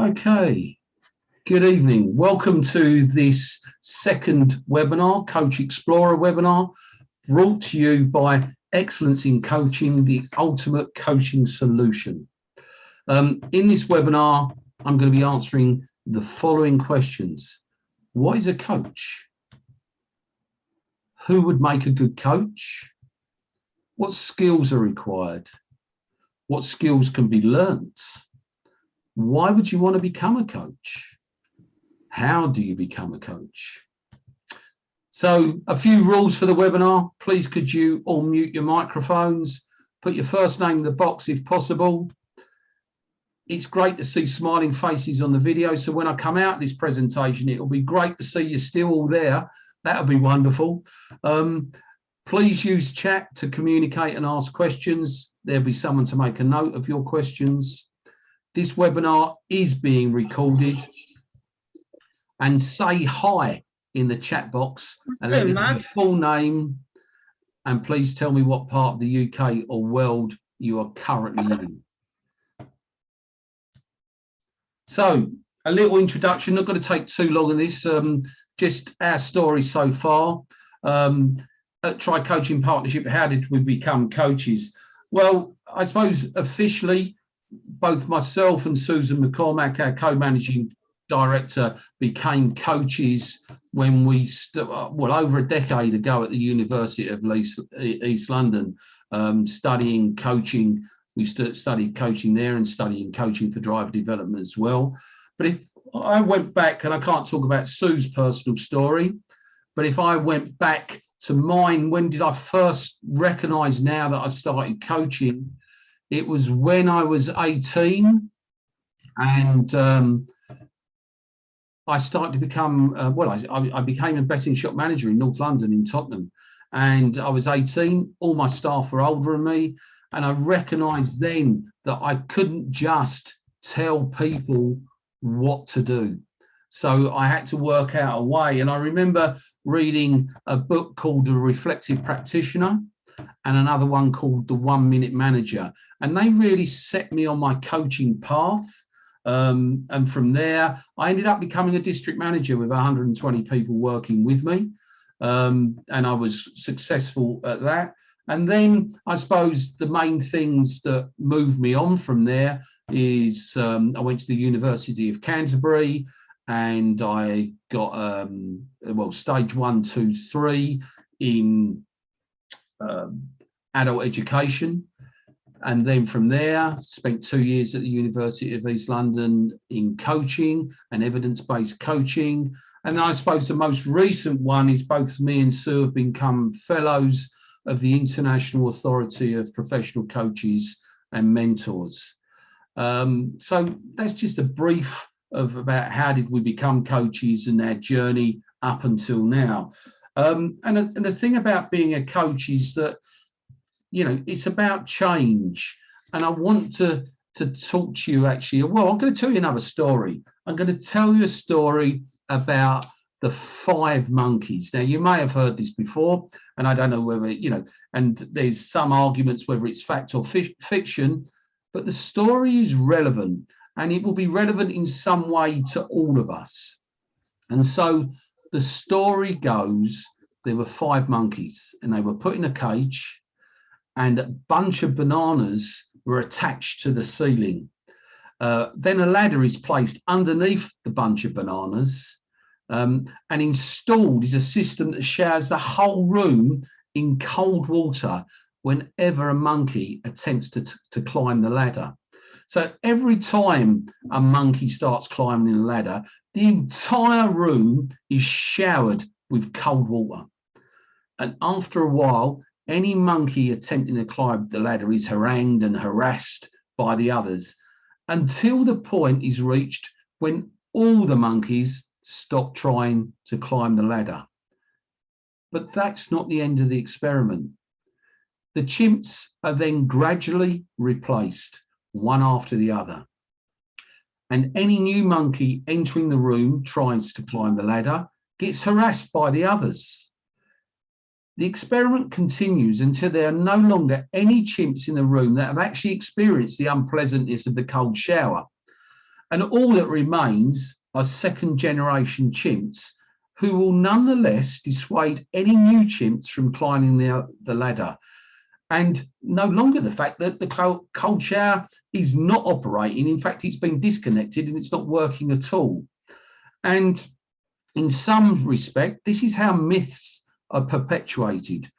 Okay, good evening. Welcome to this second webinar, Coach Explorer webinar, brought to you by Excellence in Coaching, the ultimate coaching solution. In this webinar, I'm going to be answering the following questions. What is a coach? Who would make a good coach? What skills are required? What skills can be learnt? Why would you want to become a coach? How do you become a coach? So a few rules for the webinar. Please could you all mute your microphones, put your first name in the box if possible. It's great to see smiling faces on the video. So when I come out this presentation, it'll be great to see you still all there. That'll be wonderful. Please use chat to communicate and ask questions. There'll be someone to make a note of your questions. This webinar is being recorded, and say hi in the chat box and let me know your full name, and please tell me what part of the UK or world you are currently in. So a little introduction, not going to take too long on this, just our story so far. At Try Coaching Partnership, how did we become coaches? Well, I suppose officially, both myself and Susan McCormack, our co-managing director, became coaches when we, over a decade ago at the University of East London, studying coaching. We studied coaching there and studying coaching for driver development as well. But if I went back, and I can't talk about Sue's personal story, but if I went back to mine, when did I first recognise now that I started coaching? It was when I was 18, and I started to become, I became a betting shop manager in North London in Tottenham, and I was 18, all my staff were older than me, and I recognised then that I couldn't just tell people what to do. So I had to work out a way, and I remember reading a book called The Reflective Practitioner and another one called The 1 Minute Manager, and they really set me on my coaching path. And from there, I ended up becoming a district manager with 120 people working with me, and I was successful at that. And then I suppose the main things that moved me on from there is I went to the University of Canterbury, and I got stage 1, 2, 3 in adult education. And then from there, spent 2 years at the University of East London in coaching and evidence-based coaching. And I suppose the most recent one is both me and Sue have become fellows of the International Authority of Professional Coaches and Mentors. So that's just a brief of about how did we become coaches and our journey up until now. And the thing about being a coach is that, you know, it's about change. And I want to talk to you actually, well, I'm going to tell you another story. I'm going to tell you a story about the 5 monkeys. Now, you may have heard this before, and I don't know whether, you know, and there's some arguments whether it's fact or fiction, but the story is relevant, and it will be relevant in some way to all of us. And so the story goes, there were 5 monkeys, and they were put in a cage, and a bunch of bananas were attached to the ceiling. Then a ladder is placed underneath the bunch of bananas, and installed is a system that showers the whole room in cold water whenever a monkey attempts to climb the ladder. So every time a monkey starts climbing the ladder, the entire room is showered with cold water. And after a while, any monkey attempting to climb the ladder is harangued and harassed by the others until the point is reached when all the monkeys stop trying to climb the ladder. But that's not the end of the experiment. The chimps are then gradually replaced, one after the other. And any new monkey entering the room tries to climb the ladder gets harassed by the others. The experiment continues until there are no longer any chimps in the room that have actually experienced the unpleasantness of the cold shower. And all that remains are second generation chimps who will nonetheless dissuade any new chimps from climbing the ladder. And no longer the fact that the cold shower is not operating. In fact, it's been disconnected and it's not working at all. And in some respect, this is how myths are perpetuated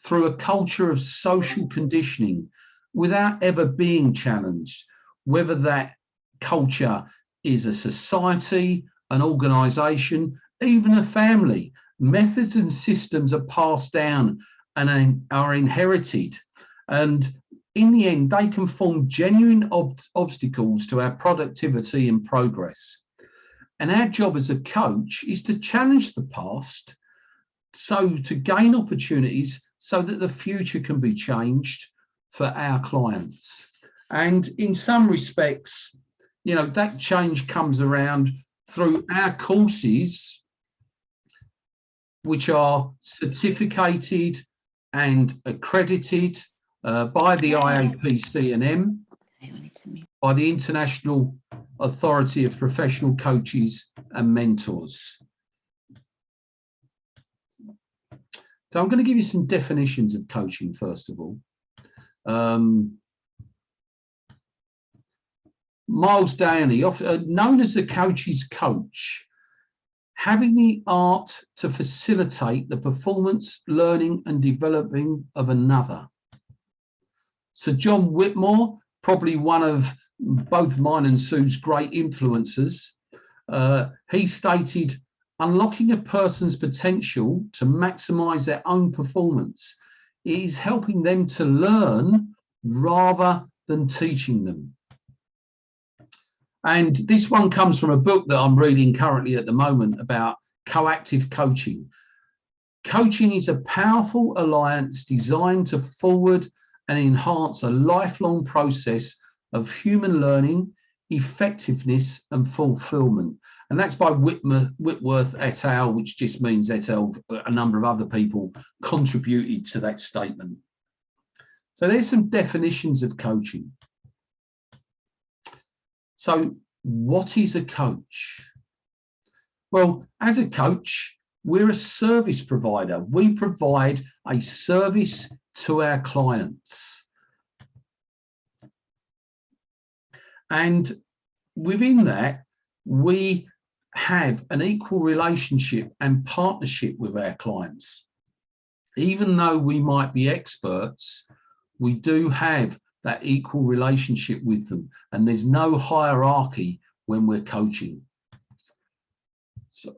through a culture of social conditioning without ever being challenged, whether that culture is a society, an organisation, even a family. Methods and systems are passed down and are inherited. And in the end, they can form genuine obstacles to our productivity and progress. And our job as a coach is to challenge the past, so to gain opportunities so that the future can be changed for our clients. And in some respects, you know, that change comes around through our courses, which are certificated and accredited by the IAPC&M, by the International Authority of Professional Coaches and Mentors. So I'm going to give you some definitions of coaching, first of all. Miles Downey, known as the coach's coach, having the art to facilitate the performance, learning and developing of another. Sir John Whitmore, probably one of both mine and Sue's great influences, he stated, unlocking a person's potential to maximise their own performance is helping them to learn rather than teaching them. And this one comes from a book that I'm reading currently at the moment about coactive coaching. Coaching is a powerful alliance designed to forward and enhance a lifelong process of human learning, effectiveness and fulfillment. And that's by Whitworth et al., which just means et al., a number of other people contributed to that statement. So there's some definitions of coaching. So what is a coach? Well, as a coach, we're a service provider. We provide a service to our clients. And within that, we have an equal relationship and partnership with our clients. Even though we might be experts, we do have that equal relationship with them, and there's no hierarchy when we're coaching. So,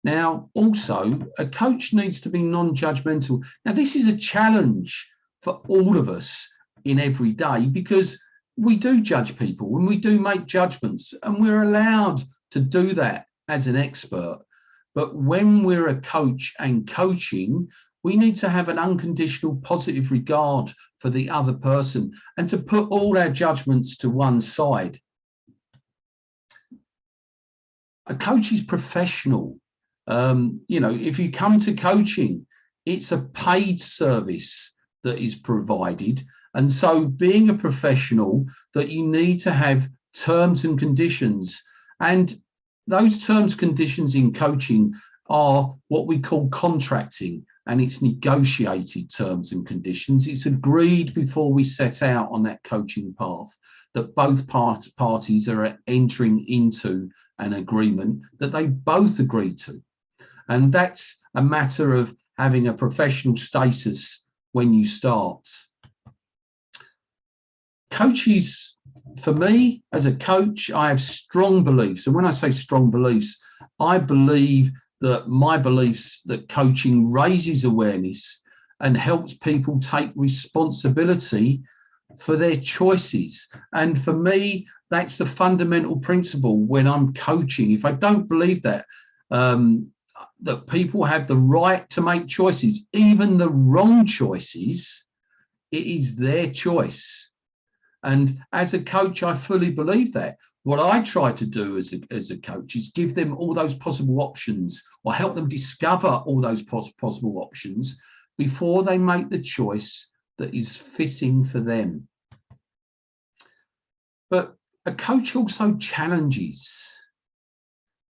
now, also, a coach needs to be non-judgmental. Now, this is a challenge for all of us in every day, because we do judge people and we do make judgments, and we're allowed to do that as an expert. But when we're a coach and coaching, we need to have an unconditional positive regard for the other person and to put all our judgments to one side. A coach is professional. You know, if you come to coaching, it's a paid service that is provided. And so being a professional, that you need to have terms and conditions. And those terms and conditions in coaching are what we call contracting, and it's negotiated terms and conditions. It's agreed before we set out on that coaching path that both parties are entering into an agreement that they both agree to. And that's a matter of having a professional status when you start. Coaches, for me, as a coach, I have strong beliefs. And when I say strong beliefs, I believe that my beliefs that coaching raises awareness and helps people take responsibility for their choices. And for me, that's the fundamental principle when I'm coaching. If I don't believe that, that people have the right to make choices, even the wrong choices, it is their choice. And as a coach, I fully believe that. What I try to do as a coach is give them all those possible options, or help them discover all those possible options before they make the choice that is fitting for them. But a coach also challenges,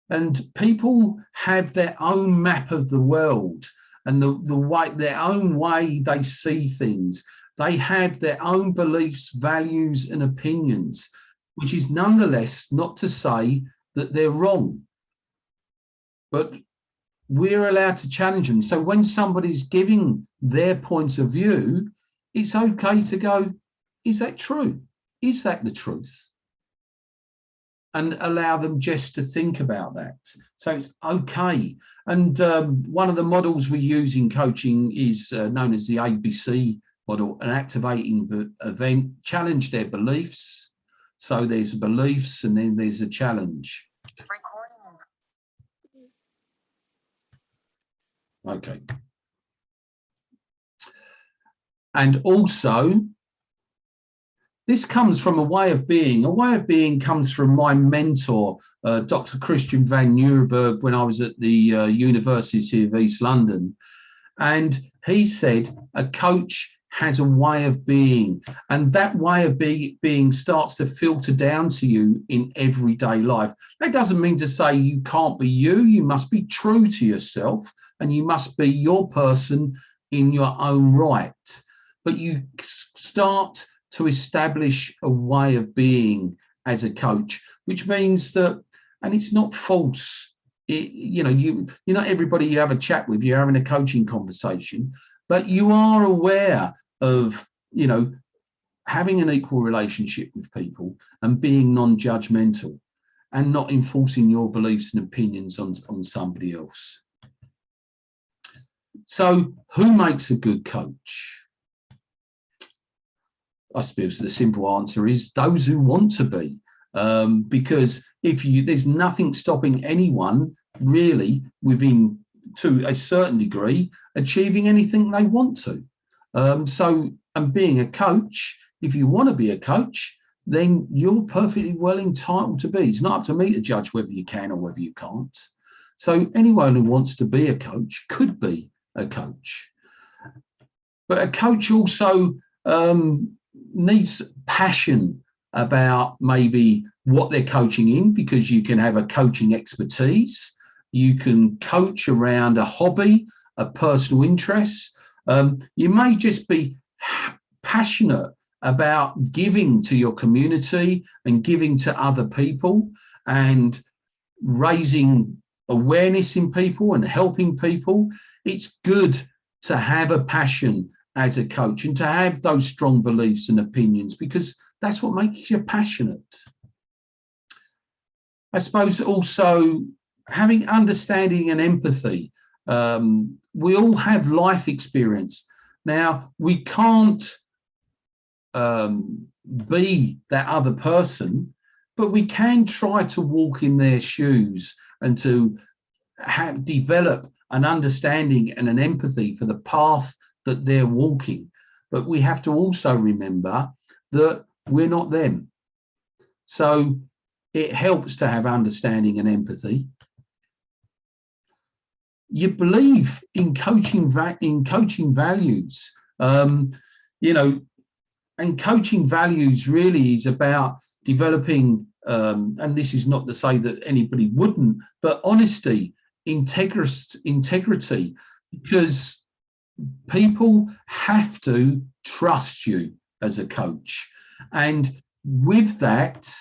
and people have their own map of the world and their own way they see things. They have their own beliefs, values, and opinions, which is nonetheless not to say that they're wrong. But we're allowed to challenge them. So when somebody's giving their point of view, it's okay to go, is that true? Is that the truth? And allow them just to think about that. So it's okay. And one of the models we use in coaching is known as the ABC model, an activating event, challenge their beliefs. So there's beliefs and then there's a challenge. Okay. And also, this comes from a way of being. A way of being comes from my mentor, Dr. Christian van Nieuwenburg, when I was at the University of East London. And he said, a coach has a way of being, and that way of being starts to filter down to you in everyday life. That doesn't mean to say you can't be you. You must be true to yourself, and you must be your person in your own right. But you start to establish a way of being as a coach, which means that, and it's not false. You're not everybody you have a chat with, you're having a coaching conversation, but you are aware of, having an equal relationship with people and being non-judgmental and not enforcing your beliefs and opinions on somebody else. So who makes a good coach? I suppose the simple answer is those who want to be, because there's nothing stopping anyone really within, to a certain degree, achieving anything they want to. And being a coach, if you want to be a coach, then you're perfectly well entitled to be. It's not up to me to judge whether you can or whether you can't. So anyone who wants to be a coach could be a coach. But a coach also needs passion about maybe what they're coaching in, because you can have a coaching expertise. You can coach around a hobby, a personal interest. You may just be passionate about giving to your community and giving to other people and raising awareness in people and helping people. It's good to have a passion as a coach and to have those strong beliefs and opinions, because that's what makes you passionate. I suppose also having understanding and empathy. We all have life experience. Now, we can't be that other person, but we can try to walk in their shoes and to develop an understanding and an empathy for the path that they're walking. But we have to also remember that we're not them. So it helps to have understanding and empathy. You believe in coaching values, and coaching values really is about developing, and this is not to say that anybody wouldn't, but honesty, integrity, because people have to trust you as a coach. And with that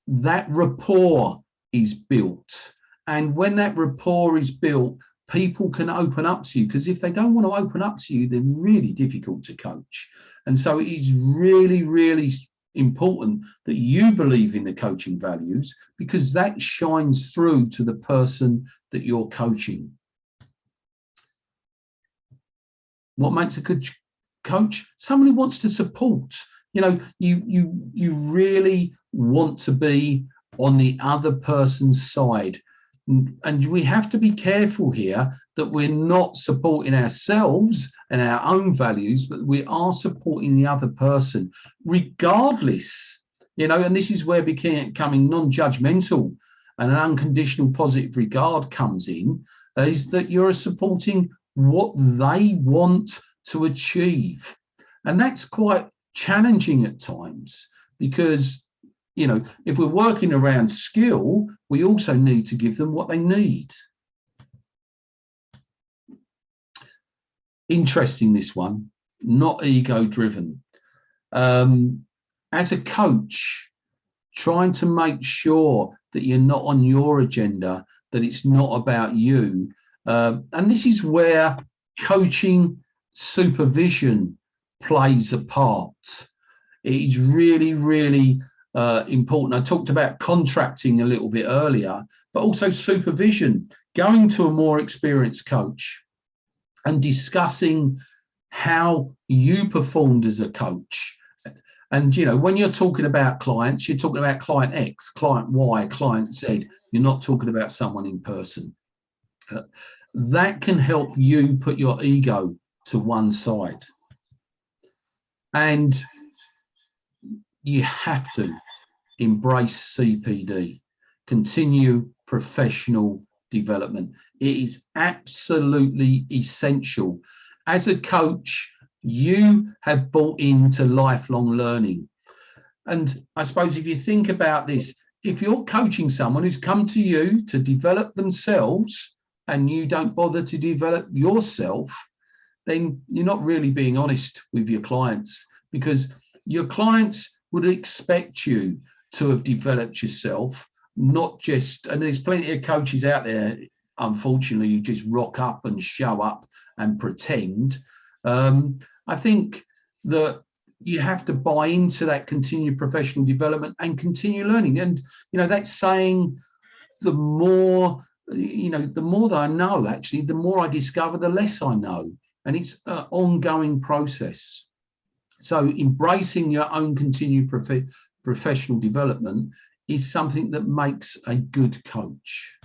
rapport is built. And when that rapport is built, people can open up to you, because if they don't want to open up to you, they're really difficult to coach. And so it is really, really important that you believe in the coaching values, because that shines through to the person that you're coaching. What makes a good coach? Someone who wants to support. You really want to be on the other person's side. And we have to be careful here that we're not supporting ourselves and our own values, but we are supporting the other person, regardless, and this is where becoming non-judgmental and an unconditional positive regard comes in, is that you're supporting what they want to achieve. And that's quite challenging at times, because you know, if we're working around skill, we also need to give them what they need. Interesting, this one, not ego driven. As a coach, trying to make sure that you're not on your agenda, that it's not about you. And this is where coaching supervision plays a part. It is really, really important. I talked about contracting a little bit earlier, but also supervision, going to a more experienced coach and discussing how you performed as a coach. And, you know, when you're talking about clients, you're talking about client X, client Y, client Z. You're not talking about someone in person. That can help you put your ego to one side. And you have to embrace CPD, continue professional development. It is absolutely essential. As a coach, you have bought into lifelong learning. And I suppose if you think about this, if you're coaching someone who's come to you to develop themselves and you don't bother to develop yourself, then you're not really being honest with your clients, because your clients would expect you to have developed yourself, not just, and there's plenty of coaches out there, unfortunately, who just rock up and show up and pretend. I think that you have to buy into that continued professional development and continue learning. And, you know, that's saying the more, you know, the more that I know, actually, the more I discover, the less I know. And it's an ongoing process. So embracing your own continued professional development is something that makes a good coach.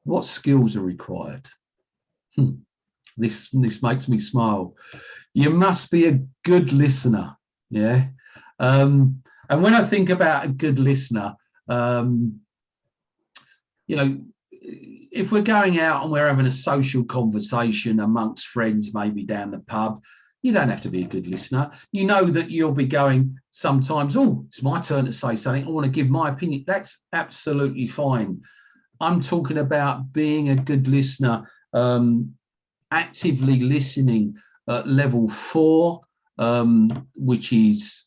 What skills are required? This makes me smile. You must be a good listener. Yeah. And when I think about a good listener, you know, if we're going out and we're having a social conversation amongst friends, maybe down the pub, you don't have to be a good listener. You know that you'll be going sometimes, oh, it's my turn to say something, I want to give my opinion. That's absolutely fine. I'm talking about being a good listener, actively listening at level 4, which is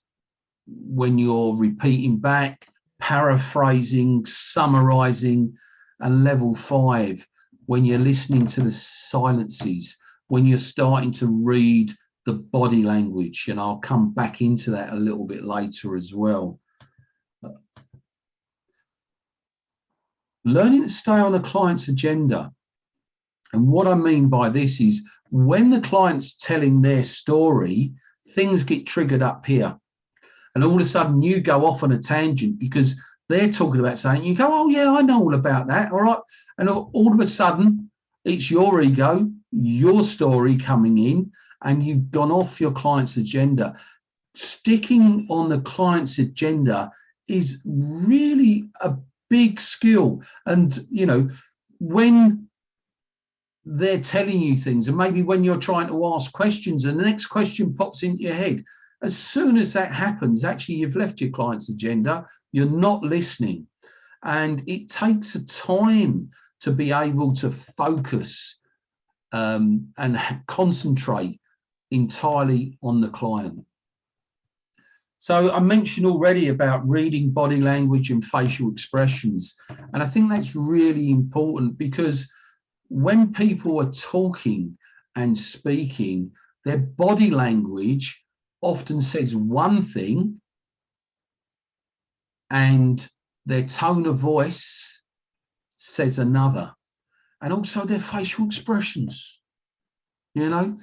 when you're repeating back, paraphrasing, summarizing, and level 5, when you're listening to the silences, when you're starting to read the body language, and I'll come back into that a little bit later as well. Learning to stay on a client's agenda. And what I mean by this is when the client's telling their story, things get triggered up here. And all of a sudden you go off on a tangent because they're talking about something. You go, oh, yeah, I know all about that. All right. And all of a sudden it's your ego, your story coming in, and you've gone off your client's agenda. Sticking on the client's agenda is really a big skill. And, you know, when they're telling you things, and maybe when you're trying to ask questions and the next question pops into your head, as soon as that happens, actually, you've left your client's agenda, you're not listening. And it takes a time to be able to focus and concentrate entirely on the client. So I mentioned already about reading body language and facial expressions. And I think that's really important, because when people are talking and speaking, their body language often says one thing and their tone of voice says another, and also their facial expressions. You know,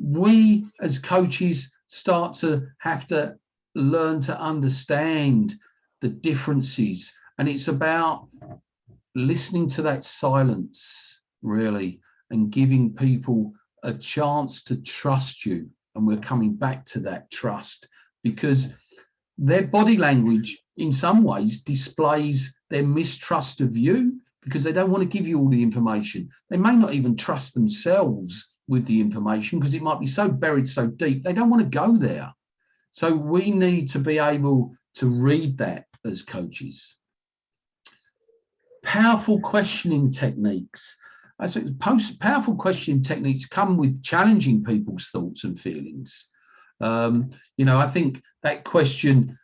we as coaches start to have to learn to understand the differences, and it's about listening to that silence, really, and giving people a chance to trust you. And we're coming back to that trust, because their body language in some ways displays their mistrust of you, because they don't want to give you all the information. They may not even trust themselves with the information, because it might be so buried so deep they don't want to go there. So we need to be able to read that as coaches. Powerful questioning techniques. I think powerful questioning techniques come with challenging people's thoughts and feelings. I think that question,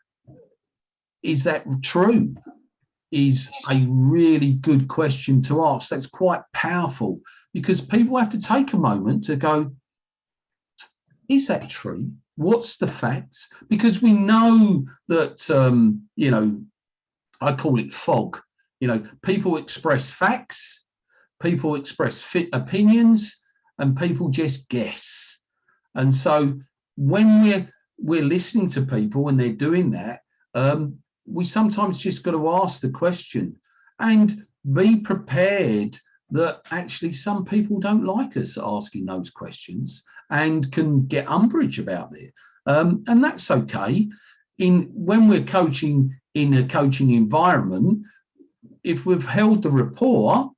is that true, is a really good question to ask. That's quite powerful, because people have to take a moment to go, is that true? What's the facts? Because we know that, I call it fog. People express facts, people express opinions, and people just guess. And so when we're listening to people when they're doing that, we sometimes just got to ask the question and be prepared that actually some people don't like us asking those questions and can get umbrage about it. And that's okay. When we're coaching in a coaching environment, if we've held the rapport,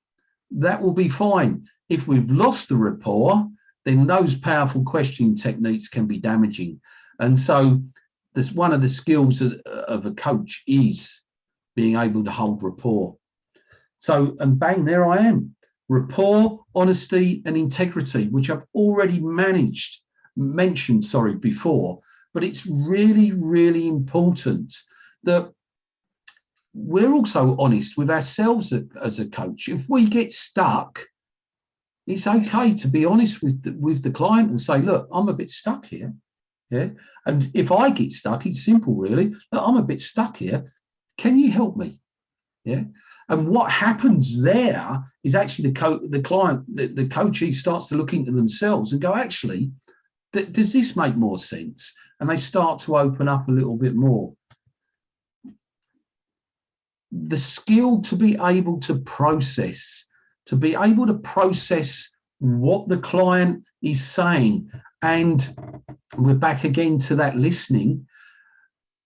that will be fine. If we've lost the rapport, then those powerful questioning techniques can be damaging. And so this, one of the skills of a coach is being able to hold rapport. So, and bang, there I am. Rapport, honesty, and integrity, which I've already mentioned before, but it's really, really important that we're also honest with ourselves as a coach. If we get stuck, it's okay to be honest with the client and say, look, I'm a bit stuck here. Yeah. And if I get stuck, it's simple, really. Look, I'm a bit stuck here. Can you help me? Yeah. And what happens there is actually the client, the coachee starts to look into themselves and go, actually, does this make more sense? And they start to open up a little bit more. The skill to be able to process what the client is saying. And we're back again to that listening,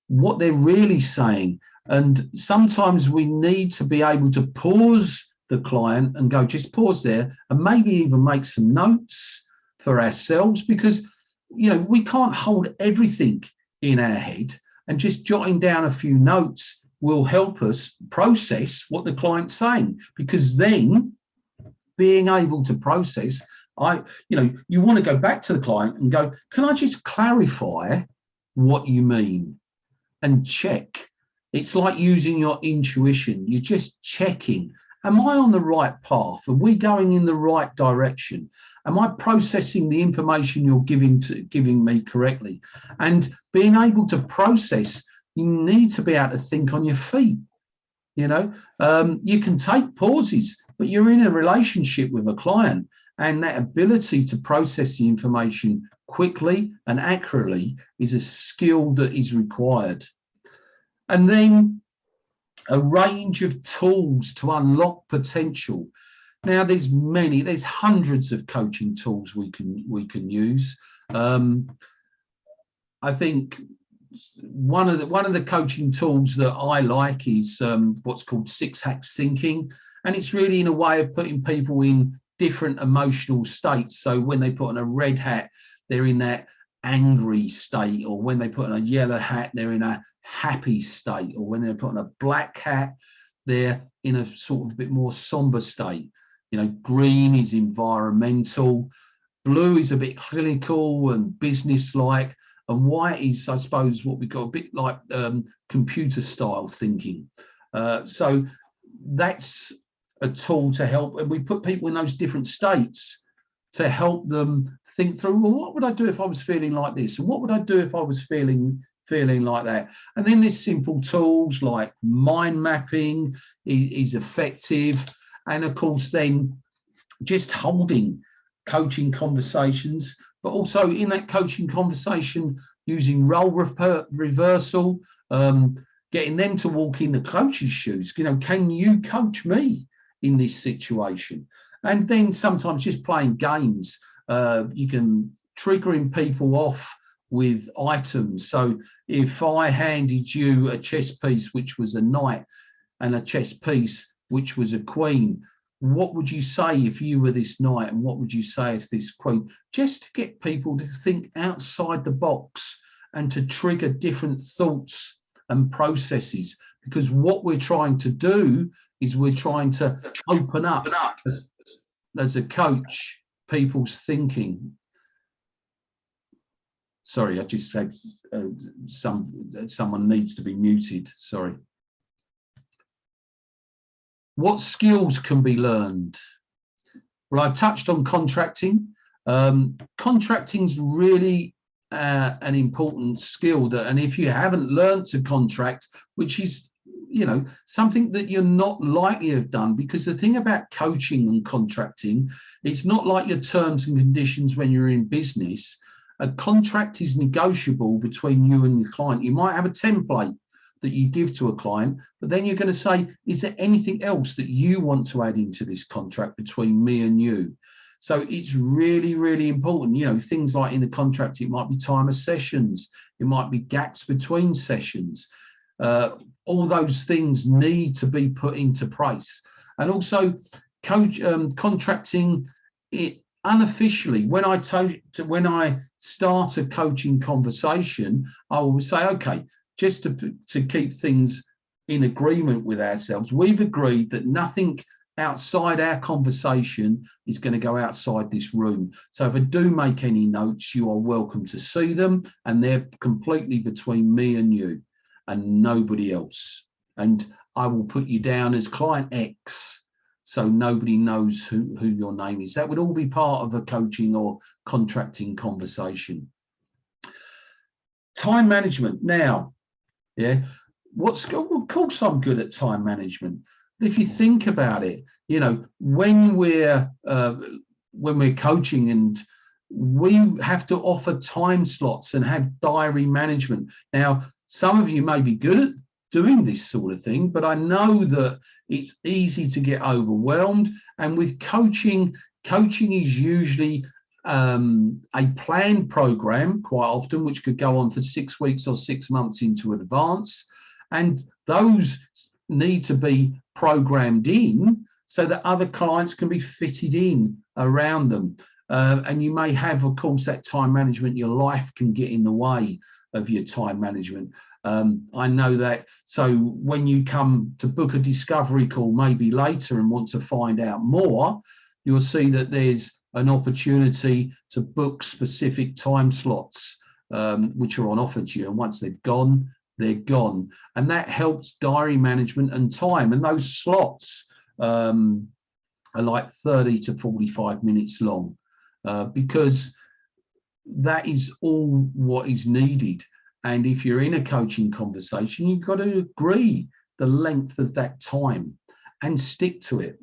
what they're really saying. And sometimes we need to be able to pause the client and go, just pause there, and maybe even make some notes for ourselves, because, we can't hold everything in our head, and just jotting down a few notes will help us process what the client's saying, because then being able to process, you want to go back to the client and go, can I just clarify what you mean? And check. It's like using your intuition. You're just checking. Am I on the right path? Are we going in the right direction? Am I processing the information you're giving me correctly? And being able to process, you need to be able to think on your feet. You can take pauses, but you're in a relationship with a client, and that ability to process the information quickly and accurately is a skill that is required. And then a range of tools to unlock potential. Now, there's hundreds of coaching tools we can use. I think one of the coaching tools that I like is what's called 6 hacks thinking, and it's really in a way of putting people in different emotional states. So when they put on a red hat, they're in that angry state, or when they put on a yellow hat, they're in a happy state, or when they put on a black hat, they're in a sort of a bit more somber state. Green is environmental, blue is a bit clinical and business-like, and white is, I suppose, what we got a bit like computer style thinking. So that's a tool to help, and we put people in those different states to help them think through, well, what would I do if I was feeling like this? And what would I do if I was feeling like that? And then there's simple tools like mind mapping is effective. And of course, then just holding coaching conversations, but also in that coaching conversation, using role reversal, getting them to walk in the coach's shoes. Can you coach me in this situation? And then sometimes just playing games. You can triggering people off with items. So if I handed you a chess piece, which was a knight, and a chess piece, which was a queen, what would you say if you were this knight, and what would you say as this queen? Just to get people to think outside the box and to trigger different thoughts and processes, because what we're trying to do is we're trying to open up as a coach people's thinking. Sorry, I just said someone needs to be muted. Sorry. What skills can be learned? Well, I've touched on contracting. Contracting's really an important skill that, and if you haven't learned to contract, which is, you know, something that you're not likely to have done, because the thing about coaching and contracting, it's not like your terms and conditions when you're in business. A contract is negotiable between you and your client. You might have a template that you give to a client, but then you're going to say, is there anything else that you want to add into this contract between me and you? So it's really, really important. You know, things like in the contract, it might be time of sessions, it might be gaps between sessions. All those things need to be put into place. And also contracting it unofficially. When I start a coaching conversation, I will say, okay, just to keep things in agreement with ourselves, we've agreed that nothing outside our conversation is going to go outside this room. So if I do make any notes, you are welcome to see them, and they're completely between me and you and nobody else. And I will put you down as client X, so nobody knows who your name is. That would all be part of a coaching or contracting conversation. Time management. Now, yeah, of course I'm good at time management. If you think about it, you know, when we're coaching, and we have to offer time slots and have diary management. Now, some of you may be good at doing this sort of thing, but I know that it's easy to get overwhelmed. And with coaching is usually a planned program quite often, which could go on for 6 weeks or 6 months into advance. And those need to be programmed in so that other clients can be fitted in around them. And you may have, of course, that time management. Your life can get in the way of your time management. I know that. So when you come to book a discovery call maybe later and want to find out more, you'll see that there's an opportunity to book specific time slots which are on offer to you. And once they're gone, they're gone. And that helps diary management and time. And those slots are like 30 to 45 minutes long, because that is all what is needed. And if you're in a coaching conversation, you've got to agree the length of that time and stick to it.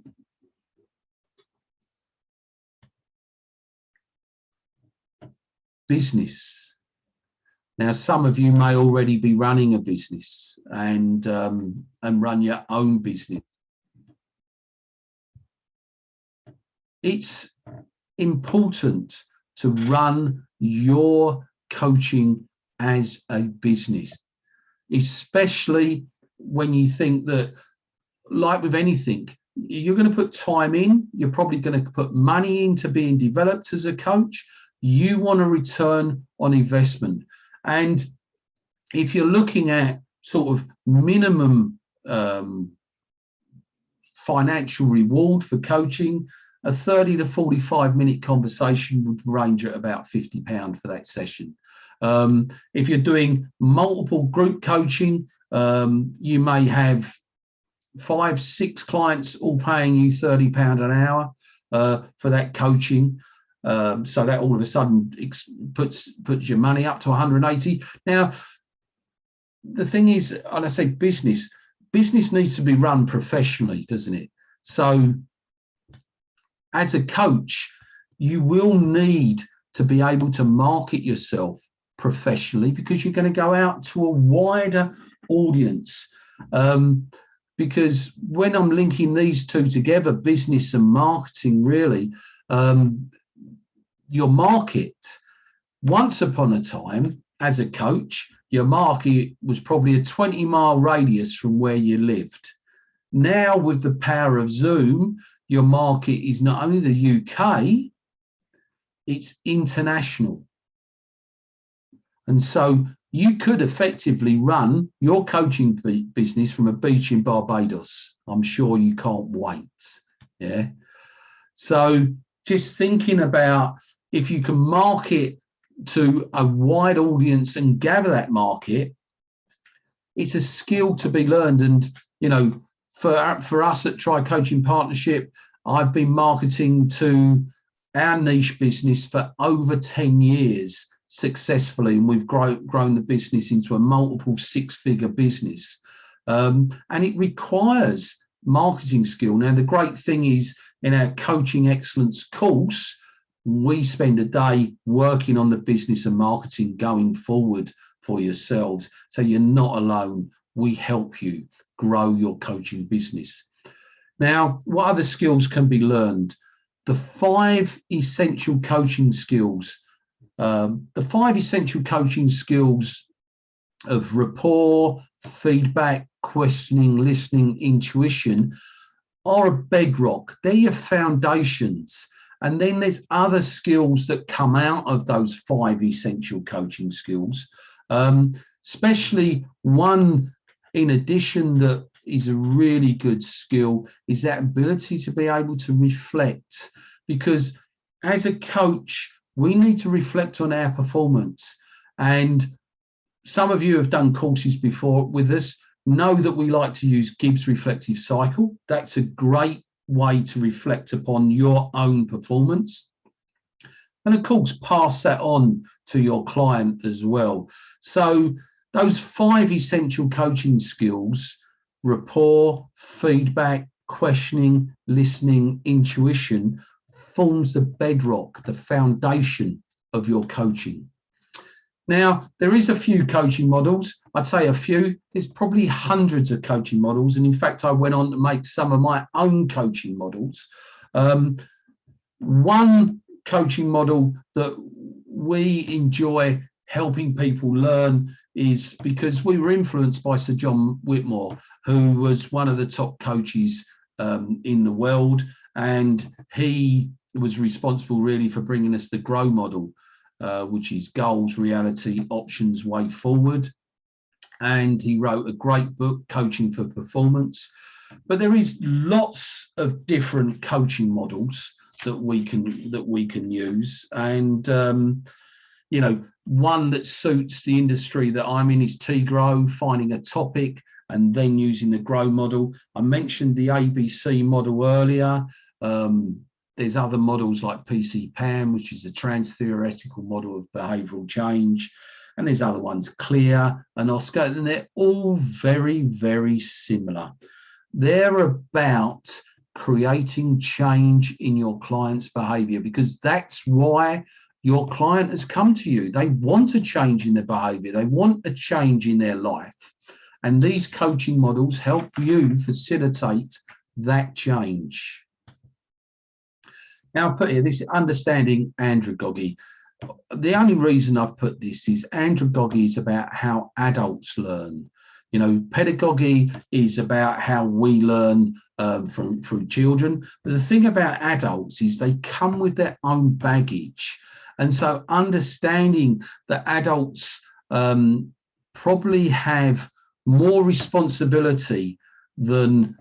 Business. Now, some of you may already be running a business and run your own business. It's important to run your coaching as a business, especially when you think that, like with anything, you're going to put time in, you're probably going to put money into being developed as a coach. You want a return on investment. And if you're looking at sort of minimum financial reward for coaching, a 30 to 45 minute conversation would range at about £50 for that session. If you're doing multiple group coaching, you may have 5-6 clients all paying you £30 an hour for that coaching. So that all of a sudden puts your money up to 180. Now, the thing is, and I say business needs to be run professionally, doesn't it? So as a coach, you will need to be able to market yourself professionally, because you're going to go out to a wider audience. Because when I'm linking these two together, business and marketing, really, your market, once upon a time, as a coach, your market was probably a 20-mile radius from where you lived. Now, with the power of Zoom, your market is not only the UK, it's international. And so you could effectively run your coaching business from a beach in Barbados. I'm sure you can't wait. Yeah. So just thinking about if you can market to a wide audience and gather that market, it's a skill to be learned. And, you know, for us at Tri Coaching Partnership, I've been marketing to our niche business for over 10 years successfully, and we've grown the business into a multiple six-figure business. And it requires marketing skill. Now, the great thing is in our Coaching Excellence course, we spend a day working on the business and marketing going forward for yourselves. So you're not alone. We help you grow your coaching business. Now, what other skills can be learned? The 5 essential coaching skills. The 5 essential coaching skills of rapport, feedback, questioning, listening, intuition are a bedrock. They're your foundations. And then there's other skills that come out of those 5 essential coaching skills, especially one in addition that is a really good skill is that ability to be able to reflect. Because as a coach, we need to reflect on our performance. And some of you have done courses before with us, know that we like to use Gibbs reflective cycle. That's a great way to reflect upon your own performance. And of course, pass that on to your client as well. So those 5 essential coaching skills, rapport, feedback, questioning, listening, intuition, forms the bedrock, the foundation of your coaching. Now, there is a few coaching models. I'd say a few. There's probably hundreds of coaching models. And in fact, I went on to make some of my own coaching models. One coaching model that we enjoy helping people learn is because we were influenced by Sir John Whitmore, who was one of the top coaches in the world. And he was responsible really for bringing us the GROW model, which is goals, reality, options, way forward. And he wrote a great book, Coaching for Performance. But there is lots of different coaching models that we can use. And you know, one that suits the industry that I'm in is T-GROW, finding a topic and then using the GROW model. I mentioned the ABC model earlier. There's other models like PC-PAM, which is a trans-theoretical model of behavioural change. And there's other ones, CLEAR and OSCAR, and they're all very, very similar. They're about creating change in your client's behaviour, because that's why your client has come to you. They want a change in their behaviour. They want a change in their life. And these coaching models help you facilitate that change. Now, I'll put here, this is understanding andragogy. The only reason I've put this is andragogy is about how adults learn. You know, pedagogy is about how we learn through children. But the thing about adults is they come with their own baggage. And so understanding that adults probably have more responsibility than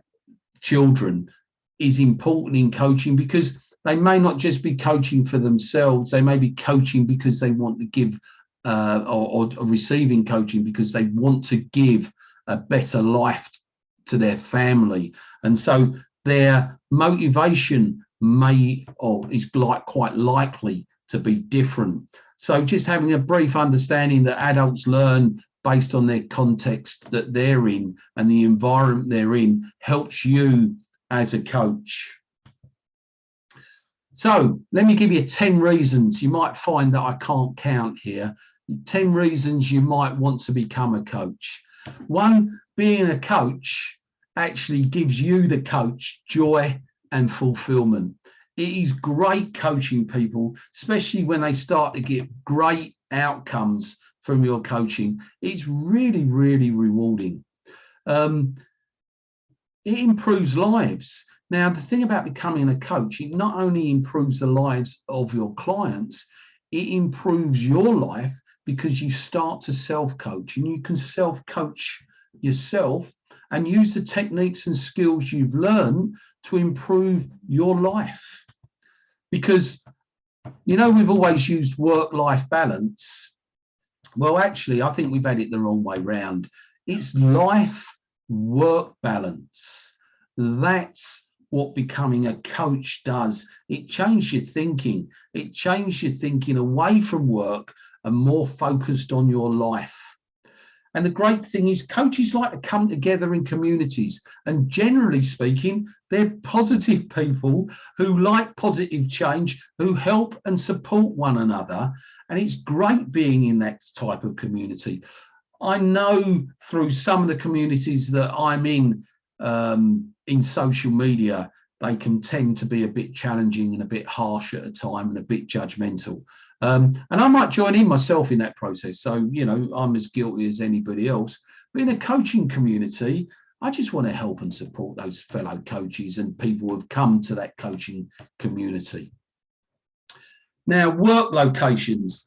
children is important in coaching, because they may not just be coaching for themselves. They may be coaching because they want to give or receiving coaching because they want to give a better life to their family. And so their motivation may or is quite likely to be different. So just having a brief understanding that adults learn based on their context that they're in and the environment they're in helps you as a coach. So let me give you 10 reasons. You might find that I can't count here. 10 reasons you might want to become a coach. One, being a coach actually gives you, the coach, joy and fulfillment. It is great coaching people, especially when they start to get great outcomes from your coaching. It's really, really rewarding. It improves lives. Now, the thing about becoming a coach, it not only improves the lives of your clients, it improves your life, because you start to self-coach, and you can self-coach yourself and use the techniques and skills you've learned to improve your life. Because, you know, we've always used work-life balance. Well, actually, I think we've had it the wrong way round. It's life-work balance. That's what becoming a coach does. It changes your thinking. It changes your thinking away from work and more focused on your life. And the great thing is, coaches like to come together in communities, and generally speaking, they're positive people who like positive change, who help and support one another. And it's great being in that type of community. I know through some of the communities that I'm in social media, they can tend to be a bit challenging and a bit harsh at a time and a bit judgmental. And I might join in myself in that process. So, you know, I'm as guilty as anybody else. But in a coaching community, I just want to help and support those fellow coaches and people who have come to that coaching community. Now, work locations.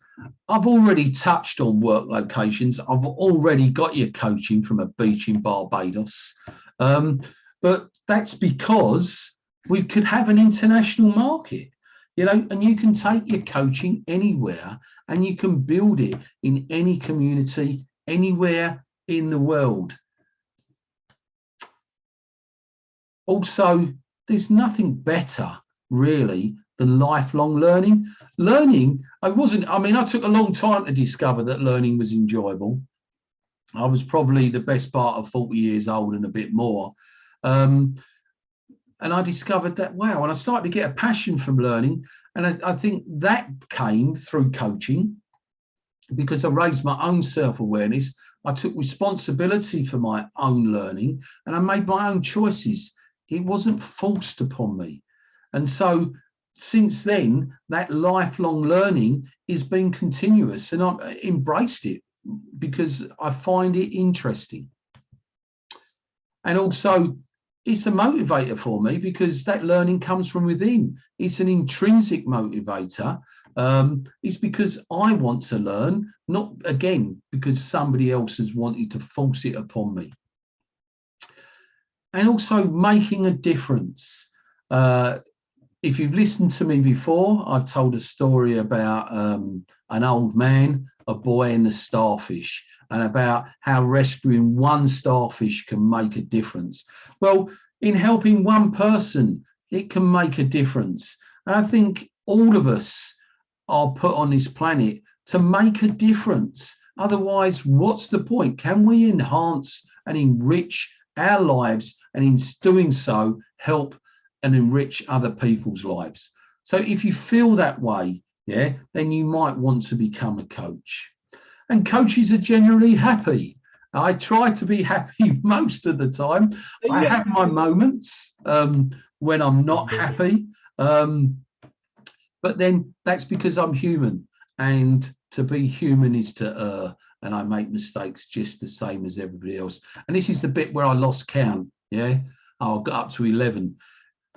I've already touched on work locations. I've already got your coaching from a beach in Barbados. But that's because we could have an international market. You know, and you can take your coaching anywhere, and you can build it in any community, anywhere in the world. Also, there's nothing better really than lifelong learning. I took a long time to discover that learning was enjoyable. I was probably the best part of 40 years old and a bit more. And I discovered that, wow, and I started to get a passion from learning. And I think that came through coaching, because I raised my own self-awareness. I took responsibility for my own learning, and I made my own choices. It wasn't forced upon me. And so since then, that lifelong learning has been continuous, and I've embraced it because I find it interesting. And also, it's a motivator for me because that learning comes from within. It's an intrinsic motivator. It's because I want to learn, not, again, because somebody else has wanted to force it upon me. And also making a difference. If you've listened to me before, I've told a story about an old man, a boy, and the starfish, and about how rescuing one starfish can make a difference. Well, in helping one person, it can make a difference. And I think all of us are put on this planet to make a difference. Otherwise, what's the point? Can we enhance and enrich our lives, and in doing so, help and enrich other people's lives? So if you feel that way, yeah, then you might want to become a coach. And coaches are generally happy. I try to be happy most of the time. I have my moments when I'm not happy, but then that's because I'm human, and to be human is to err, and I make mistakes just the same as everybody else. And this is the bit where I lost count. Yeah, I got up to 11.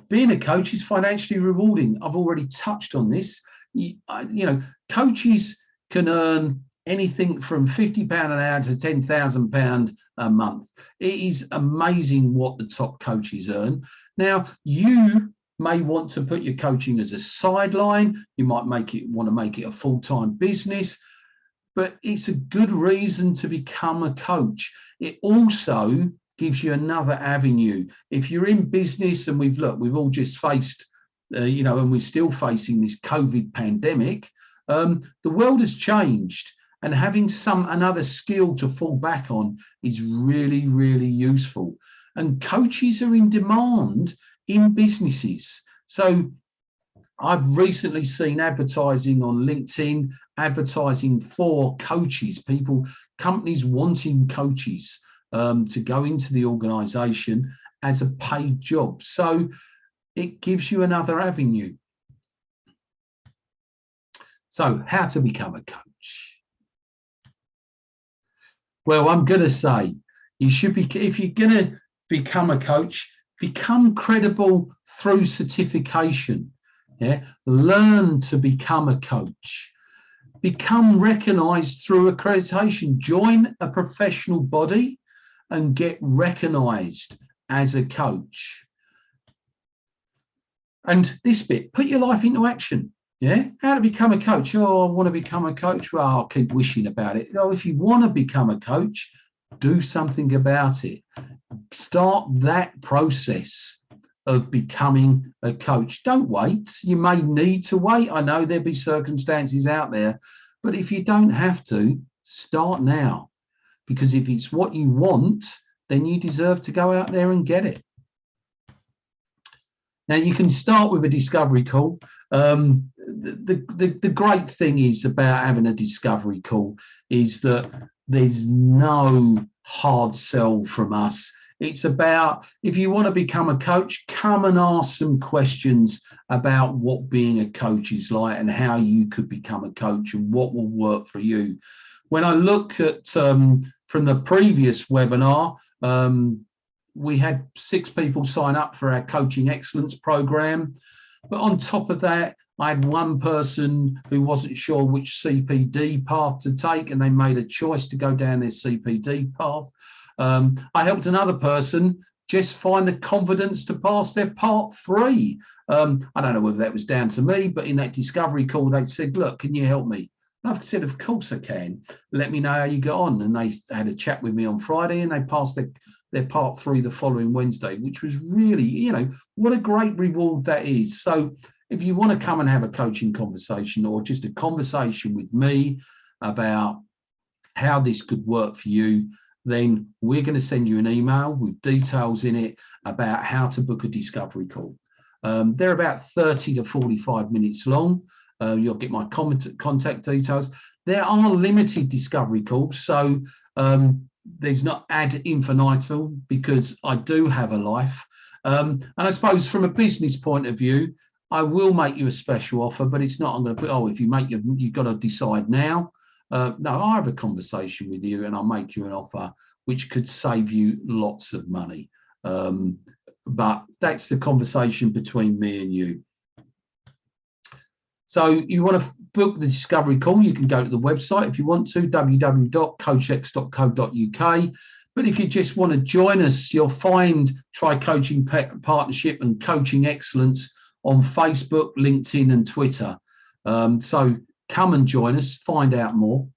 Being a coach is financially rewarding. I've already touched on this. You know, coaches can earn anything from £50 an hour to £10,000 a month. It is amazing what the top coaches earn. Now, you may want to put your coaching as a sideline. You might want to make it a full-time business, but it's a good reason to become a coach. It also gives you another avenue. If you're in business, and we've all just faced, and we're still facing this COVID pandemic, the world has changed, and having another skill to fall back on is really, really useful. And coaches are in demand in businesses. So I've recently seen advertising on LinkedIn, advertising for coaches, companies wanting coaches to go into the organization as a paid job. So it gives you another avenue. So how to become a coach? Well, I'm going to say you should be, if you're going to become a coach, become credible through certification. Yeah, learn to become a coach, become recognised through accreditation. Join a professional body and get recognised as a coach. And this bit, put your life into action. Yeah, how to become a coach? Oh, I want to become a coach. Well, I'll keep wishing about it. Oh, if you want to become a coach, do something about it. Start that process of becoming a coach. Don't wait. You may need to wait. I know there'll be circumstances out there, but if you don't have to, start now. Because if it's what you want, then you deserve to go out there and get it. Now, you can start with a discovery call. The great thing is about having a discovery call is that there's no hard sell from us. It's about, if you want to become a coach, come and ask some questions about what being a coach is like and how you could become a coach and what will work for you. When I look at from the previous webinar, we had 6 people sign up for our Coaching Excellence program. But on top of that, I had one person who wasn't sure which CPD path to take, and they made a choice to go down their CPD path. I helped another person just find the confidence to pass their part 3. I don't know whether that was down to me, but in that discovery call, they said, look, can you help me? And I've said, of course I can. Let me know how you got on. And they had a chat with me on Friday, and they passed their part 3 the following Wednesday, which was really, you know, what a great reward that is. So if you want to come and have a coaching conversation or just a conversation with me about how this could work for you, then we're going to send you an email with details in it about how to book a discovery call. They're about 30 to 45 minutes long. You'll get my contact details. There are limited discovery calls, so there's not ad infinitum because I do have a life. And I suppose from a business point of view, I will make you a special offer, but it's not, I'm going to put, oh, if you make you've got to decide now. No, I'll have a conversation with you and I'll make you an offer which could save you lots of money. But that's the conversation between me and you. So you want to book the discovery call, you can go to the website if you want to, www.coachx.co.uk. But if you just want to join us, you'll find Try Coaching Partnership and Coaching Excellence on Facebook, LinkedIn and Twitter. So come and join us, find out more.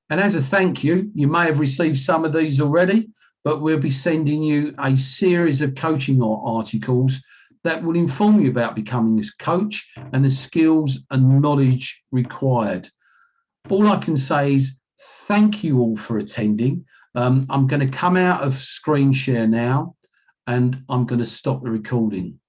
And as a thank you, you may have received some of these already, but we'll be sending you a series of coaching articles that will inform you about becoming a coach and the skills and knowledge required. All I can say is thank you all for attending. I'm going to come out of screen share now and I'm going to stop the recording.